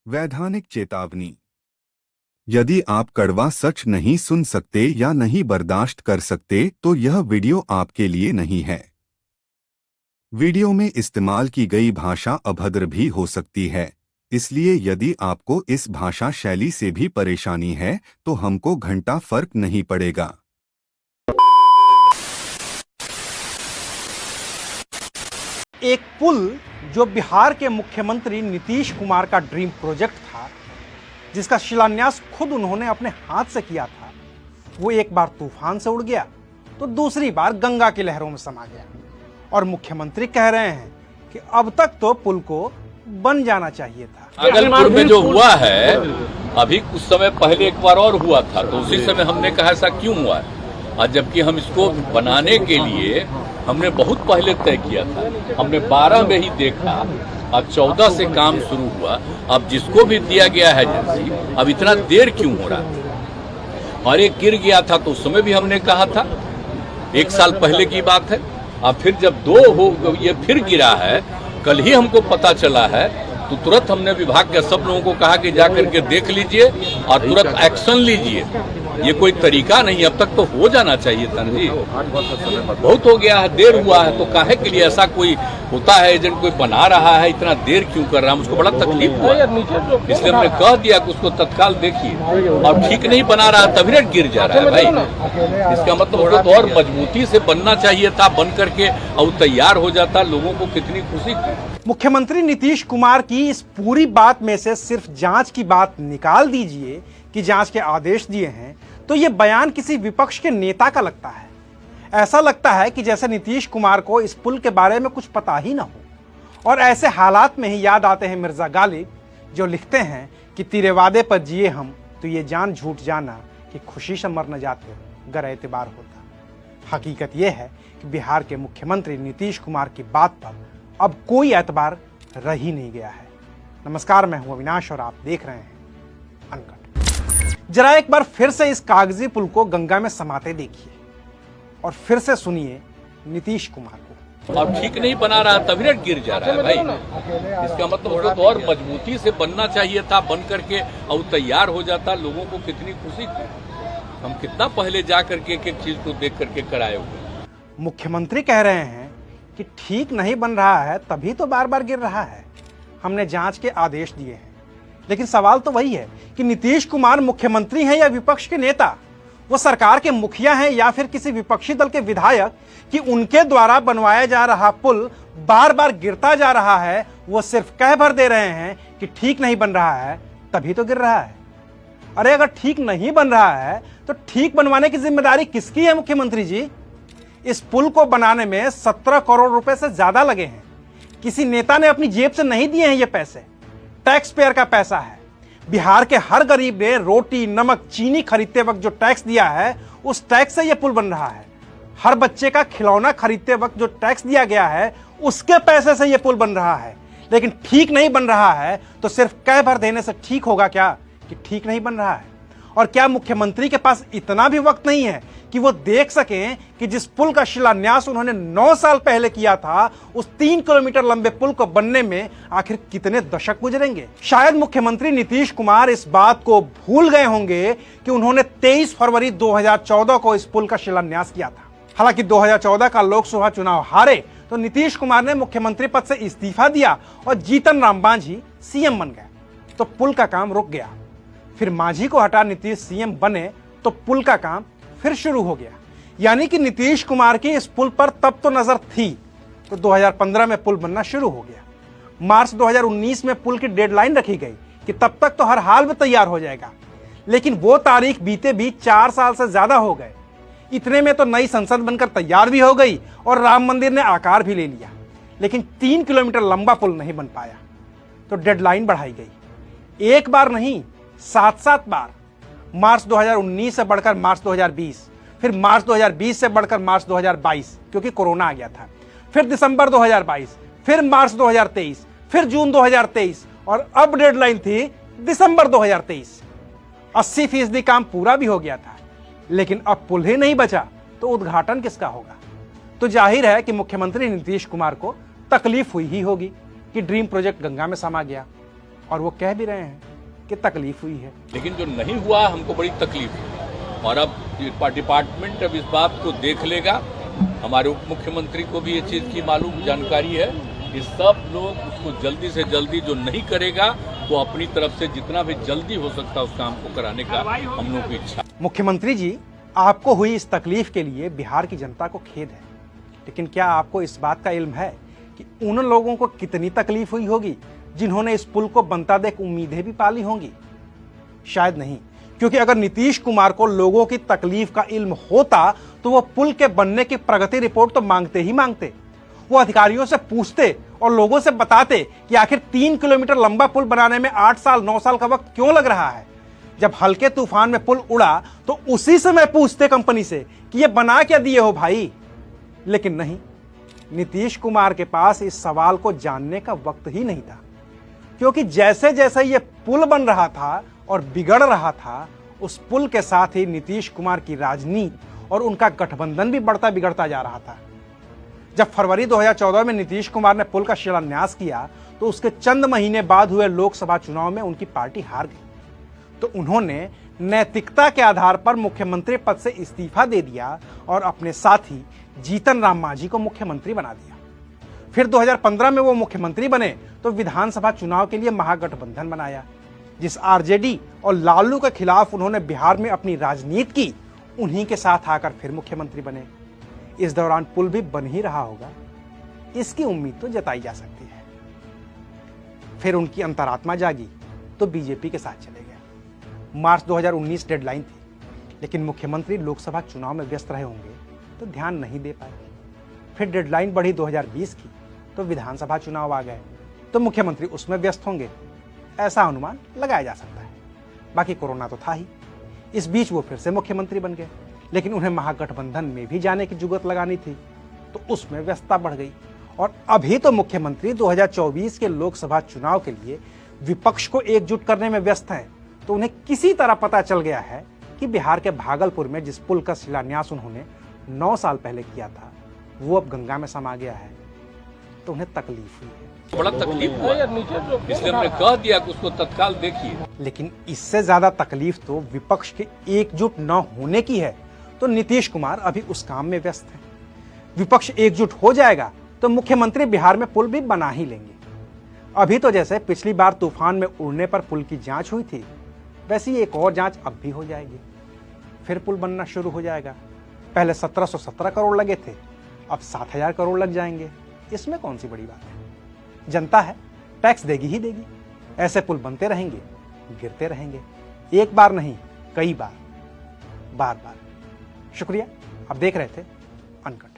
वैधानिक चेतावनी। यदि आप कड़वा सच नहीं सुन सकते या नहीं बर्दाश्त कर सकते तो यह वीडियो आपके लिए नहीं है। वीडियो में इस्तेमाल की गई भाषा अभद्र भी हो सकती है, इसलिए यदि आपको इस भाषा शैली से भी परेशानी है तो हमको घंटा फर्क नहीं पड़ेगा। एक पुल जो बिहार के मुख्यमंत्री नीतीश कुमार का ड्रीम प्रोजेक्ट था, जिसका शिलान्यास खुद उन्होंने अपने हाथ से किया था, वो एक बार तूफान से उड़ गया तो दूसरी बार गंगा की लहरों में समा गया। और मुख्यमंत्री कह रहे हैं कि अब तक तो पुल को बन जाना चाहिए था। भागलपुर में जो हुआ है, अभी कुछ समय पहले एक बार और हुआ था, तो उसी समय हमने कहा ऐसा क्यों हुआ है, और जबकि हम इसको बनाने के लिए हमने बहुत पहले तय किया था। हमने 12 में ही देखा, अब 14 से काम शुरू हुआ। अब जिसको भी दिया गया है एजेंसी, अब इतना देर क्यों हो रहा है। और एक गिर गया था तो उस समय भी हमने कहा था, 1 साल पहले की बात है। अब फिर जब 2 हो ये फिर गिरा है, कल ही हमको पता चला है, तो तुरंत हमने विभाग के सब लोगों को कहा कि जा करके देख लीजिए और तुरंत एक्शन लीजिए। ये कोई तरीका नहीं, अब तक तो हो जाना चाहिए था जी। बहुत हो गया है, देर हुआ है, तो काहे के लिए ऐसा कोई होता है, एजेंट कोई बना रहा है, इतना देर क्यों कर रहा है, मुझको बड़ा तकलीफ हुआ। इसलिए हमने कह दिया कि उसको तत्काल देखिए, और ठीक नहीं बना रहा तभी रेट गिर जा रहा है भाई। इसका मतलब उसको तो और मजबूती से बनना चाहिए था, बन करके और तैयार हो जाता, लोगों को कितनी खुशी थी। मुख्यमंत्री नीतीश कुमार की इस पूरी बात में से सिर्फ जांच की बात निकाल दीजिए कि जांच के आदेश दिए हैं, तो ये बयान किसी विपक्ष के नेता का लगता है। ऐसा लगता है कि जैसे नीतीश कुमार को इस पुल के बारे में कुछ पता ही ना हो। और ऐसे हालात में ही याद आते हैं मिर्जा गालिब, जो लिखते हैं कि तेरे वादे पर जिए हम, तो ये जान झूठ जाना कि खुशी से मर न जाते गर एतबार होता। हकीकत यह है कि बिहार के मुख्यमंत्री नीतीश कुमार की बात पर अब कोई एतबार रह ही नहीं गया है। नमस्कार, मैं हूं अविनाश और आप देख रहे हैं अनकट। जरा एक बार फिर से इस कागजी पुल को गंगा में समाते देखिए और फिर से सुनिए नीतीश कुमार को। अब ठीक नहीं बना रहा तभी रेट गिर जा रहा है भाई। इसका मतलब उसको तो और मजबूती से बनना चाहिए था, बन करके और तैयार हो जाता, लोगों को कितनी खुशी थी। हम कितना पहले जा करके एक एक चीज को देख करके कराए हुए। मुख्यमंत्री कह रहे हैं कि ठीक नहीं बन रहा है तभी तो बार बार गिर रहा है, हमने जांच के आदेश दिए हैं। लेकिन सवाल तो वही है कि नीतीश कुमार मुख्यमंत्री हैं या विपक्ष के नेता, वो सरकार के मुखिया हैं या फिर किसी विपक्षी दल के विधायक, कि उनके द्वारा बनवाया जा रहा पुल बार बार गिरता जा रहा है। वो सिर्फ कह भर दे रहे हैं कि ठीक नहीं बन रहा है तभी तो गिर रहा है। अरे अगर ठीक नहीं बन रहा है तो ठीक बनवाने की जिम्मेदारी किसकी है मुख्यमंत्री जी? इस पुल को बनाने में 17 करोड़ रुपए से ज्यादा लगे हैं। किसी नेता ने अपनी जेब से नहीं दिए हैं ये पैसे, टैक्स पेयर का पैसा है। बिहार के हर गरीब ने रोटी, नमक, चीनी खरीदते वक्त जो टैक्स दिया है, उस टैक्स से यह पुल बन रहा है। हर बच्चे का खिलौना खरीदते वक्त जो टैक्स दिया गया है, उसके पैसे से यह पुल बन रहा है। लेकिन ठीक नहीं बन रहा है तो सिर्फ कह भर देने से ठीक होगा क्या कि ठीक नहीं बन रहा है? और क्या मुख्यमंत्री के पास इतना भी वक्त नहीं है कि वो देख सकें कि जिस पुल का शिलान्यास उन्होंने 9 साल पहले किया था, उस 3 किलोमीटर लंबे पुल को बनने में आखिर कितने दशक गुजरेंगे? शायद मुख्यमंत्री नीतीश कुमार इस बात को भूल गए होंगे कि उन्होंने 23 फरवरी 2014 को इस पुल का शिलान्यास किया था। हालांकि 2014 का लोकसभा चुनाव हारे तो नीतीश कुमार ने मुख्यमंत्री पद से इस्तीफा दिया और जीतन राम मांझी सीएम बन गए, तो पुल का काम रुक गया। फिर मांझी को हटा नीतीश सीएम बने तो पुल का काम फिर शुरू हो गया। यानी कि नीतीश कुमार की इस पुल पर तब तो नजर थी, तो 2015 में पुल बनना शुरू हो गया। मार्च 2019 में पुल की डेडलाइन रखी गई कि तब तक तो हर हाल में तैयार हो जाएगा। लेकिन वो तारीख बीते भी 4 साल से ज्यादा हो गए। इतने में तो नई संसद बनकर तैयार भी हो गई और राम मंदिर ने आकार भी ले लिया, लेकिन 3 किलोमीटर लंबा पुल नहीं बन पाया, तो डेडलाइन बढ़ाई गई। एक बार नहीं, 7 बार। मार्च 2019 से बढ़कर मार्च 2020, फिर मार्च 2020 से बढ़कर मार्च 2022 क्योंकि कोरोना आ गया था, फिर दिसंबर 2022, फिर मार्च 2023, फिर जून 2023 और अब डेडलाइन थी दिसंबर 2023। 80% काम पूरा भी हो गया था, लेकिन अब पुल ही नहीं बचा तो उद्घाटन किसका होगा? तो जाहिर है कि मुख्यमंत्री नीतीश कुमार को तकलीफ हुई ही होगी कि ड्रीम प्रोजेक्ट गंगा में समा गया। और वो कह भी रहे हैं कि तकलीफ हुई है। लेकिन जो नहीं हुआ हमको बड़ी तकलीफ हुई और अब डिपार्टमेंट अब इस बात को देख लेगा। हमारे उप मुख्यमंत्री को भी ये चीज की मालूम जानकारी है कि सब लोग उसको जल्दी से जल्दी जो नहीं करेगा तो अपनी तरफ से जितना भी जल्दी हो सकता है उस काम को कराने का हम लोगों की इच्छा। मुख्यमंत्री जी, आपको हुई इस तकलीफ के लिए बिहार की जनता को खेद है, लेकिन क्या आपको इस बात का इल्म है कि उन लोगों को कितनी तकलीफ हुई होगी जिन्होंने इस पुल को बनता देख उम्मीदें भी पाली होंगी? शायद नहीं, क्योंकि अगर नीतीश कुमार को लोगों की तकलीफ का इल्म होता तो वो पुल के बनने की प्रगति रिपोर्ट तो मांगते ही मांगते। वो अधिकारियों से पूछते और लोगों से बताते कि आखिर 3 किलोमीटर लंबा पुल बनाने में 8 साल 9 साल का वक्त क्यों लग रहा है। जब हल्के तूफान में पुल उड़ा तो उसी समय पूछते कंपनी से कि ये बना क्या दिए हो भाई। लेकिन नहीं, नीतीश कुमार के पास इस सवाल को जानने का वक्त ही नहीं था, क्योंकि जैसे जैसे ये पुल बन रहा था और बिगड़ रहा था, उस पुल के साथ ही नीतीश कुमार की राजनीति और उनका गठबंधन भी बढ़ता बिगड़ता जा रहा था। जब फरवरी 2014 में नीतीश कुमार ने पुल का शिलान्यास किया तो उसके चंद महीने बाद हुए लोकसभा चुनाव में उनकी पार्टी हार गई। तो उन्होंने नैतिकता के आधार पर मुख्यमंत्री पद से इस्तीफा दे दिया और अपने साथी जीतन राम मांझी को मुख्यमंत्री बना दिया। फिर 2015 में वो मुख्यमंत्री बने तो विधानसभा चुनाव के लिए महागठबंधन बनाया, जिस आरजेडी और लालू के खिलाफ उन्होंने बिहार में अपनी राजनीति की, उन्हीं के साथ आकर फिर मुख्यमंत्री बने। इस दौरान पुल भी बन ही रहा होगा, इसकी उम्मीद तो जताई जा सकती है। फिर उनकी अंतरात्मा जागी तो बीजेपी के साथ चले गए। मार्च 2019 डेडलाइन थी, लेकिन मुख्यमंत्री लोकसभा चुनाव में व्यस्त रहे होंगे तो ध्यान नहीं दे पाए। फिर डेडलाइन बढ़ी 2020 की तो विधानसभा चुनाव आ गए तो मुख्यमंत्री उसमें व्यस्त होंगे, ऐसा अनुमान लगाया जा सकता है। बाकी कोरोना तो था ही। इस बीच वो फिर से मुख्यमंत्री बन गए, लेकिन उन्हें महागठबंधन में भी जाने की जुगत लगानी थी तो उसमें व्यस्तता बढ़ गई। और अभी तो मुख्यमंत्री 2024 के लोकसभा चुनाव के लिए विपक्ष को एकजुट करने में व्यस्त हैं। तो उन्हें किसी तरह पता चल गया है कि बिहार के भागलपुर में जिस पुल का शिलान्यास उन्होंने 9 साल पहले किया था वो अब गंगा में समा गया है, तो उन्हें तकलीफ हुई है। बड़ा तकलीफ हुआ, इसलिए हमने कह दिया कि उसको तत्काल देखिए। लेकिन इससे ज्यादा तकलीफ तो विपक्ष के एकजुट न होने की है। तो नीतीश कुमार अभी उस काम में व्यस्त हैं। विपक्ष एकजुट हो जाएगा तो मुख्यमंत्री बिहार में पुल भी बना ही लेंगे। अभी तो जैसे पिछली बार तूफान में उड़ने पर पुल की जांच हुई थी, वैसी एक और जांच अब भी हो जाएगी। फिर पुल बनना शुरू हो जाएगा। पहले 1717 करोड़ लगे थे, अब 7000 करोड़ लग जाएंगे। इसमें कौन सी बड़ी बात है? जनता है, टैक्स देगी ही देगी। ऐसे पुल बनते रहेंगे, गिरते रहेंगे, एक बार नहीं कई बार, बार बार। शुक्रिया, आप देख रहे थे अनकट।